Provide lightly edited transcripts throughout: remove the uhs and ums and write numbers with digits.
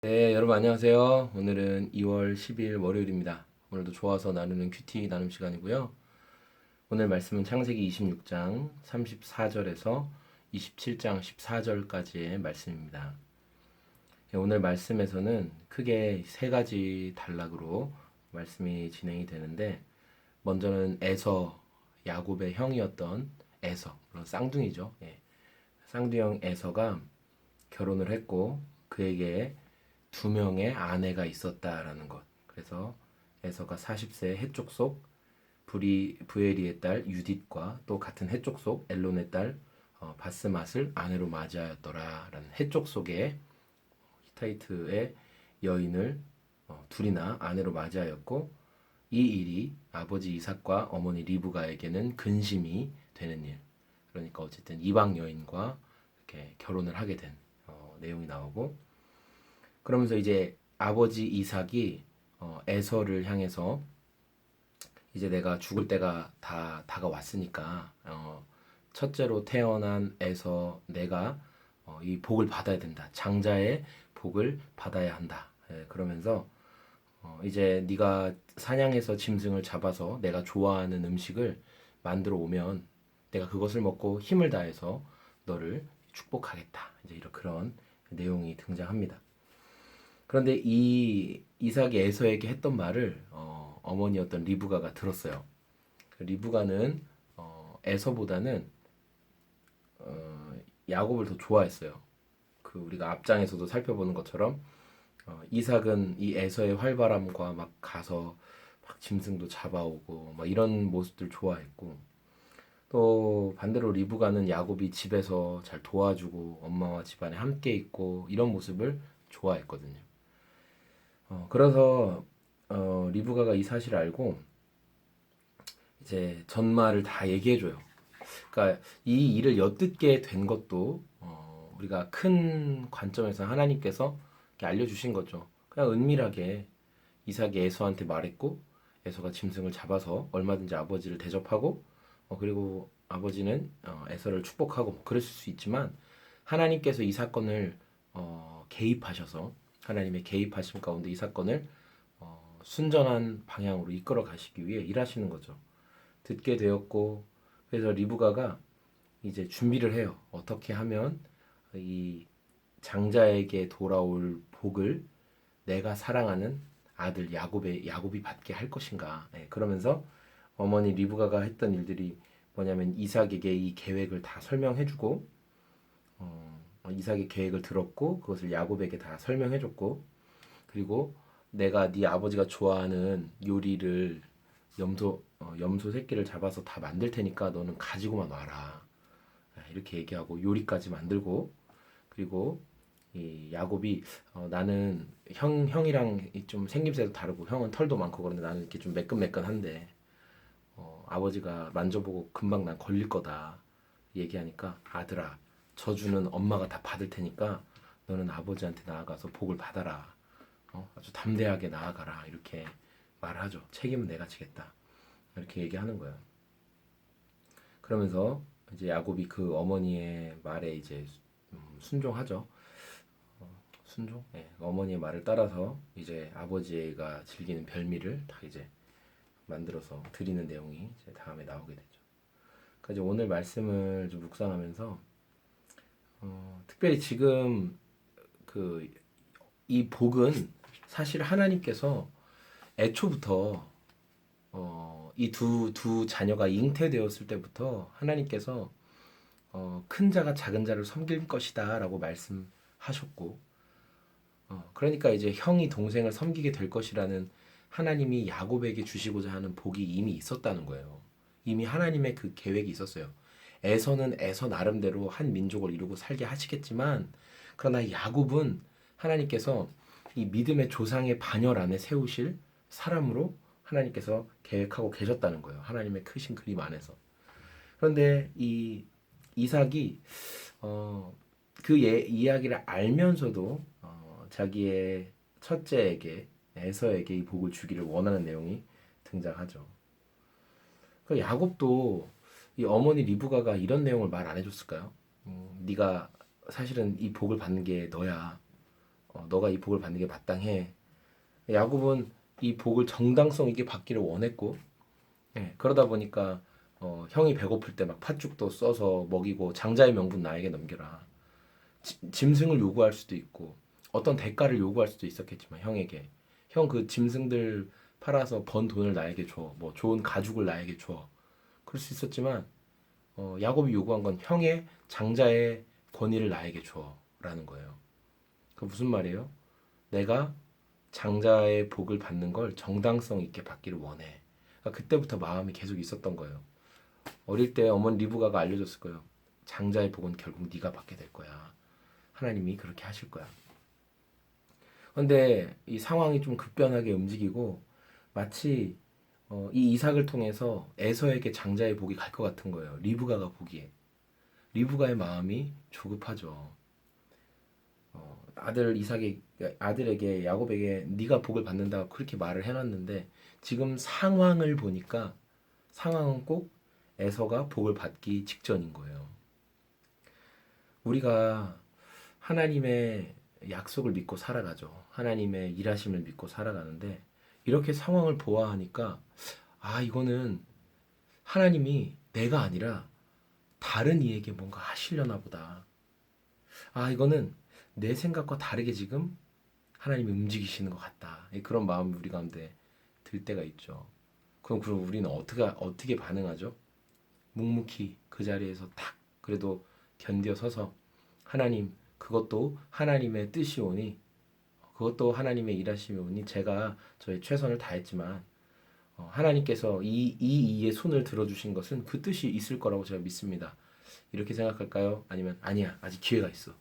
네, 여러분 안녕하세요. 오늘은 2월 10일 월요일입니다. 오늘도 좋아서 나누는 큐티 나눔 시간이고요. 오늘 말씀은 창세기 26장 34절에서 27장 14절까지의 말씀입니다. 네, 오늘 말씀에서는 크게 세 가지 단락으로 말씀이 진행이 되는데, 먼저는 에서, 야곱의 형이었던 에서, 물론 쌍둥이죠. 쌍둥이형 에서가 결혼을 했고 그에게 두 명의 아내가 있었다라는 것. 그래서 에서가 40세 해족속 부에리의 딸 유딧과 또 같은 해족속 엘론의 딸 바스맛을 아내로 맞이하였더라라는 해족속의 히타이트의 여인을 둘이나 아내로 맞이하였고, 이 일이 아버지 이삭과 어머니 리브가에게는 근심이 되는 일. 그러니까 어쨌든 이방 여인과 이렇게 결혼을 하게 된 내용이 나오고, 그러면서 이제 아버지 이삭이 에서를 향해서 이제 내가 죽을 때가 다 다가왔으니까 첫째로 태어난 에서 내가 이 복을 받아야 된다. 장자의 복을 받아야 한다. 그러면서 이제 네가 사냥해서 짐승을 잡아서 내가 좋아하는 음식을 만들어 오면 내가 그것을 먹고 힘을 다해서 너를 축복하겠다. 이제 이런 그런 내용이 등장합니다. 그런데 이 이삭이 에서에게 했던 말을 어머니였던 리브가가 들었어요. 리브가는 에서보다는 야곱을 더 좋아했어요. 그 우리가 앞장에서도 살펴보는 것처럼 이삭은 이 에서의 활발함과 막 가서 막 짐승도 잡아오고 막 이런 모습들 좋아했고, 또 반대로 리브가는 야곱이 집에서 잘 도와주고 엄마와 집안에 함께 있고 이런 모습을 좋아했거든요. 그래서 리브가가 이 사실을 알고 이제 전말을 다 얘기해줘요. 그러니까 이 일을 엿듣게 된 것도 우리가 큰 관점에서 하나님께서 이렇게 알려주신 거죠. 그냥 은밀하게 이삭이 에서한테 말했고, 에서가 짐승을 잡아서 얼마든지 아버지를 대접하고 그리고 아버지는 에서를 축복하고 뭐 그랬을 수 있지만, 하나님께서 이 사건을 개입하셔서 하나님의 개입하심 가운데 이 사건을 순전한 방향으로 이끌어 가시기 위해 일하시는 거죠. 듣게 되었고, 그래서 리브가가 이제 준비를 해요. 어떻게 하면 이 장자에게 돌아올 복을 내가 사랑하는 아들 야곱이 받게 할 것인가. 그러면서 어머니 리브가가 했던 일들이 뭐냐면 이삭에게 이 계획을 다 설명해주고, 이삭의 계획을 들었고 그것을 야곱에게 다 설명해줬고, 그리고 내가 네 아버지가 좋아하는 요리를 염소 새끼를 잡아서 다 만들 테니까 너는 가지고만 와라. 이렇게 얘기하고 요리까지 만들고, 그리고 이 야곱이 나는 형이랑 좀 생김새도 다르고 형은 털도 많고 그런데 나는 이렇게 좀 매끈매끈한데 아버지가 만져보고 금방 난 걸릴 거다 얘기하니까, 아들아, 저주는 엄마가 다 받을 테니까 너는 아버지한테 나아가서 복을 받아라. 아주 담대하게 나아가라. 이렇게 말하죠. 책임은 내가 지겠다. 이렇게 얘기하는 거예요. 그러면서 이제 야곱이 그 어머니의 말에 이제 순종하죠. 순종? 어머니의 말을 따라서 이제 아버지가 즐기는 별미를 다 이제 만들어서 드리는 내용이 이제 다음에 나오게 되죠. 그러니까 이제 오늘 말씀을 좀 묵상하면서 특별히 지금 그 이 복은 사실 하나님께서 애초부터 이 두 자녀가 잉태되었을 때부터 하나님께서 큰 자가 작은 자를 섬길 것이다라고 말씀하셨고, 그러니까 이제 형이 동생을 섬기게 될 것이라는 하나님이 야곱에게 주시고자 하는 복이 이미 있었다는 거예요. 이미 하나님의 그 계획이 있었어요. 에서는 에서 나름대로 한 민족을 이루고 살게 하시겠지만, 그러나 야곱은 하나님께서 이 믿음의 조상의 반열 안에 세우실 사람으로 하나님께서 계획하고 계셨다는 거예요. 하나님의 크신 그림 안에서. 그런데 이 이삭이 그 이야기를 알면서도 자기의 첫째에게, 에서에게 이 복을 주기를 원하는 내용이 등장하죠. 그 야곱도 이 어머니 리브가가 이런 내용을 말 안 해줬을까요? 네가 사실은 이 복을 받는 게 너야. 너가 이 복을 받는 게 마땅해. 야곱은 이 복을 정당성 있게 받기를 원했고, 그러다 보니까 형이 배고플 때 막 팥죽도 써서 먹이고 장자의 명분 나에게 넘겨라. 짐승을 요구할 수도 있고 어떤 대가를 요구할 수도 있었겠지만 형에게 형 그 짐승들 팔아서 번 돈을 나에게 줘. 뭐 좋은 가죽을 나에게 줘. 그럴 수 있었지만 야곱이 요구한 건 형의 장자의 권위를 나에게 줘라는 거예요. 그 무슨 말이에요? 내가 장자의 복을 받는 걸 정당성 있게 받기를 원해. 그러니까 그때부터 마음이 계속 있었던 거예요. 어릴 때 어머니 리브가가 알려줬을 거예요. 장자의 복은 결국 네가 받게 될 거야. 하나님이 그렇게 하실 거야. 그런데 이 상황이 좀 급변하게 움직이고 마치 이 이삭을 통해서 에서에게 장자의 복이 갈 것 같은 거예요. 리브가가 보기에. 리브가의 마음이 조급하죠. 아들 이삭의 아들에게 야곱에게 네가 복을 받는다고 그렇게 말을 해놨는데 지금 상황을 보니까 상황은 꼭 에서가 복을 받기 직전인 거예요. 우리가 하나님의 약속을 믿고 살아가죠. 하나님의 일하심을 믿고 살아가는데 이렇게 상황을 보아하니까 이거는 하나님이 내가 아니라 다른 이에게 뭔가 하시려나 보다. 이거는 내 생각과 다르게 지금 하나님이 움직이시는 것 같다. 그런 마음이 우리 가운데 들 때가 있죠. 그럼 우리는 어떻게 반응하죠? 묵묵히 그 자리에서 탁 그래도 견뎌서서 하나님 그것도 하나님의 뜻이 오니 그것도 하나님의 일하심이 오니 제가 저의 최선을 다했지만 하나님께서 이 이의 손을 들어주신 것은 그 뜻이 있을 거라고 제가 믿습니다. 이렇게 생각할까요? 아니면 아니야 아직 기회가 있어.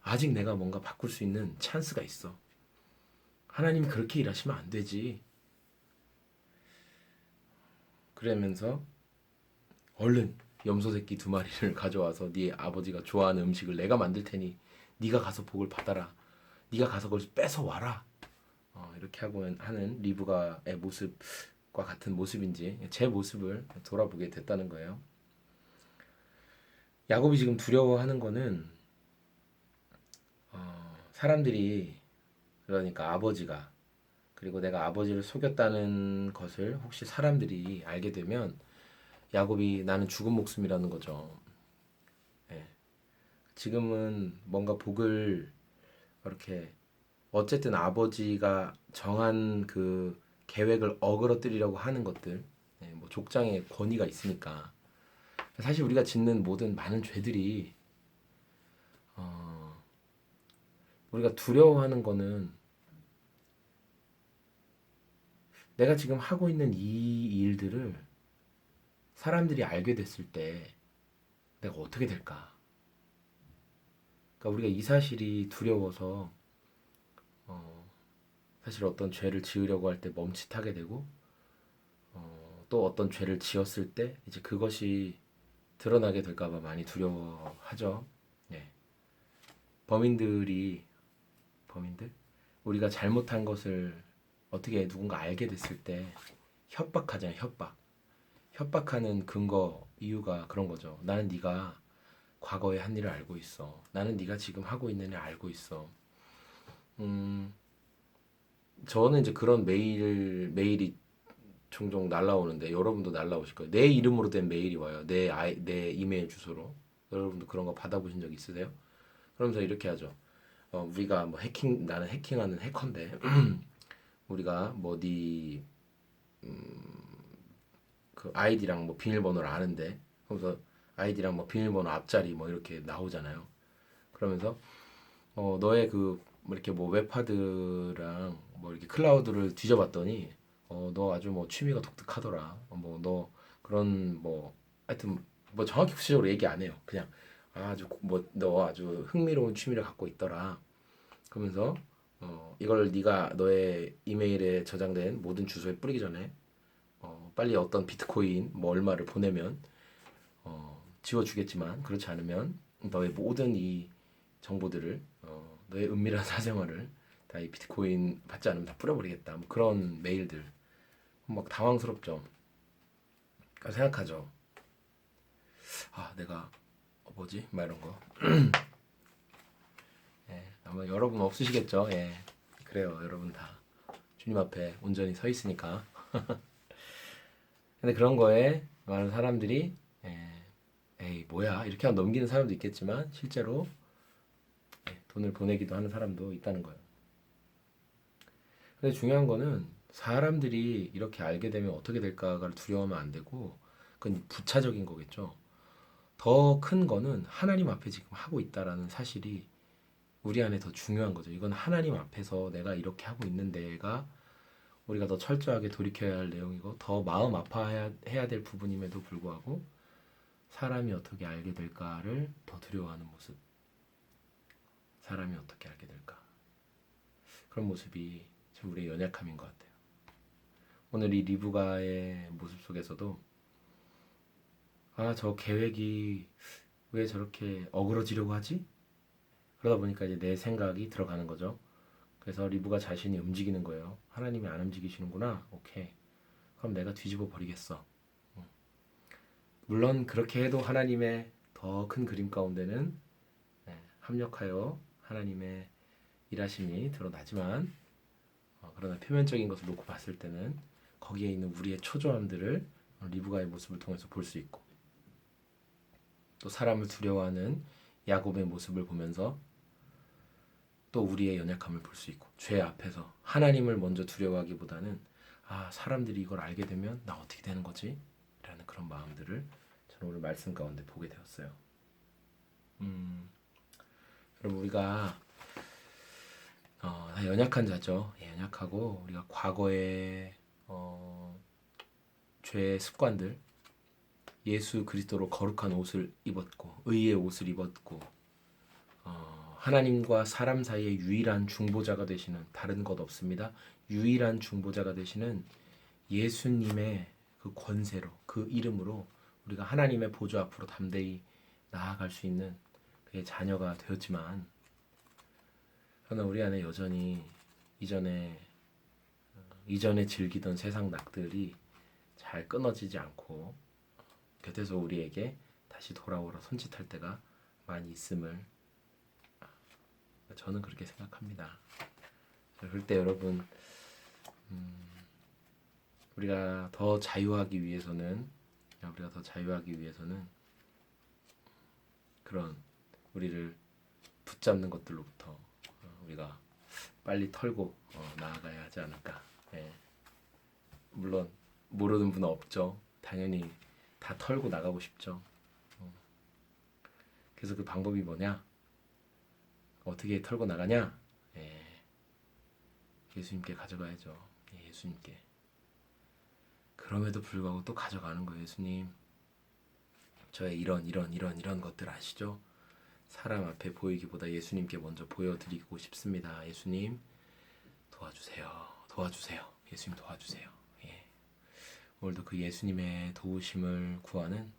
아직 내가 뭔가 바꿀 수 있는 찬스가 있어. 하나님이 그렇게 일하시면 안 되지. 그러면서 얼른 염소 새끼 2마리를 가져와서 네 아버지가 좋아하는 음식을 내가 만들 테니 네가 가서 복을 받아라. 네가 가서 그걸 뺏어 와라. 이렇게 하는 리브가의 모습과 같은 모습인지 제 모습을 돌아보게 됐다는 거예요. 야곱이 지금 두려워하는 거는 사람들이 그러니까 아버지가 그리고 내가 아버지를 속였다는 것을 혹시 사람들이 알게 되면 야곱이 나는 죽은 목숨이라는 거죠. 예. 지금은 뭔가 복을 이렇게 어쨌든 아버지가 정한 그 계획을 어그러뜨리려고 하는 것들, 뭐 족장의 권위가 있으니까 사실 우리가 짓는 모든 많은 죄들이 우리가 두려워하는 거는 내가 지금 하고 있는 이 일들을 사람들이 알게 됐을 때 내가 어떻게 될까? 그러니까 우리가 이 사실이 두려워서 사실 어떤 죄를 지으려고 할 때 멈칫하게 되고 또 어떤 죄를 지었을 때 이제 그것이 드러나게 될까봐 많이 두려워하죠. 예. 범인들 우리가 잘못한 것을 어떻게 누군가 알게 됐을 때 협박하잖아요. 협박하는 근거 이유가 그런 거죠. 나는 네가 과거에 한 일을 알고 있어. 나는 네가 지금 하고 있는 일 알고 있어. 저는 이제 그런 메일이 종종 날라오는데 여러분도 날라오실 거예요. 내 이름으로 된 메일이 와요. 내 이메일 주소로. 여러분도 그런 거 받아보신 적 있으세요? 그러면서 이렇게 하죠. 우리가 뭐 나는 해킹하는 해커인데 우리가 뭐네 그 아이디랑 뭐 비밀번호를 아는데 그러면서 아이디랑 뭐 비밀번호 앞자리 뭐 이렇게 나오잖아요. 그러면서 너의 뭐 이렇게 뭐 웹하드랑 뭐 이렇게 클라우드를 뒤져봤더니 너 아주 뭐 취미가 독특하더라. 뭐 너 그런 뭐 하여튼 뭐 정확히 구체적으로 얘기 안 해요. 그냥 아주 뭐 너 아주 흥미로운 취미를 갖고 있더라. 그러면서 이걸 네가 너의 이메일에 저장된 모든 주소에 뿌리기 전에 빨리 어떤 비트코인 뭐 얼마를 보내면 지워주겠지만 그렇지 않으면 너의 모든 이 정보들을 너의 은밀한 사생활을 다 이 비트코인 받지 않으면 다 뿌려버리겠다. 뭐 그런 메일들 막 당황스럽죠. 그러니까 생각하죠. 내가 뭐지? 막 이런 거. 아마 여러분 없으시겠죠. 예. 그래요. 여러분 다 주님 앞에 온전히 서 있으니까. 근데 그런 거에 많은 사람들이 에이 뭐야 이렇게 하고 넘기는 사람도 있겠지만 실제로 돈을 보내기도 하는 사람도 있다는 거예요. 근데 중요한 거는 사람들이 이렇게 알게 되면 어떻게 될까를 두려워하면 안 되고 그건 부차적인 거겠죠. 더 큰 거는 하나님 앞에 지금 하고 있다라는 사실이 우리 안에 더 중요한 거죠. 이건 하나님 앞에서 내가 이렇게 하고 있는 데가 우리가 더 철저하게 돌이켜야 할 내용이고 더 마음 아파해야 될 부분임에도 불구하고 사람이 어떻게 알게 될까를 더 두려워하는 모습. 사람이 어떻게 알게 될까. 그런 모습이 참 우리의 연약함인 것 같아요. 오늘 이 리브가의 모습 속에서도 저 계획이 왜 저렇게 어그러지려고 하지? 그러다 보니까 이제 내 생각이 들어가는 거죠. 그래서 리브가 자신이 움직이는 거예요. 하나님이 안 움직이시는구나. 오케이. 그럼 내가 뒤집어 버리겠어. 물론 그렇게 해도 하나님의 더 큰 그림 가운데는 합력하여 하나님의 일하심이 드러나지만 그러나 표면적인 것을 놓고 봤을 때는 거기에 있는 우리의 초조함들을 리브가의 모습을 통해서 볼 수 있고 또 사람을 두려워하는 야곱의 모습을 보면서 또 우리의 연약함을 볼 수 있고 죄 앞에서 하나님을 먼저 두려워하기보다는 사람들이 이걸 알게 되면 나 어떻게 되는 거지? 라는 그런 마음들을 저는 오늘 말씀 가운데 보게 되었어요. 여러분 우리가 다 연약한 자죠. 연약하고 우리가 과거의 죄의 습관들 예수 그리스도로 거룩한 옷을 입었고 의의 옷을 입었고 하나님과 사람 사이의 유일한 중보자가 되시는 다른 것 없습니다. 유일한 중보자가 되시는 예수님의 그 권세로 그 이름으로 우리가 하나님의 보좌 앞으로 담대히 나아갈 수 있는 그의 자녀가 되었지만 그러나 우리 안에 여전히 이전에 즐기던 세상 낙들이 잘 끊어지지 않고 곁에서 우리에게 다시 돌아오라 손짓할 때가 많이 있음을 저는 그렇게 생각합니다. 그럴 때 여러분 우리가 더 자유하기 위해서는 그런 우리를 붙잡는 것들로부터 우리가 빨리 털고 나아가야 하지 않을까. 물론 모르는 분은 없죠. 당연히 다 털고 나가고 싶죠. 그래서 그 방법이 뭐냐? 어떻게 털고 나가냐? 예수님께 가져가야죠. 예수님께. 그럼에도 불구하고 또 가져가는 거예요. 예수님, 저의 이런 것들 아시죠? 사람 앞에 보이기보다 예수님께 먼저 보여드리고 싶습니다. 예수님, 도와주세요. 예수님 도와주세요. 오늘도 그 예수님의 도우심을 구하는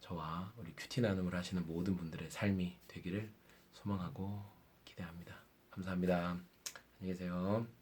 저와 우리 큐티 나눔을 하시는 모든 분들의 삶이 되기를 소망하고 기대합니다. 감사합니다. 안녕히 계세요.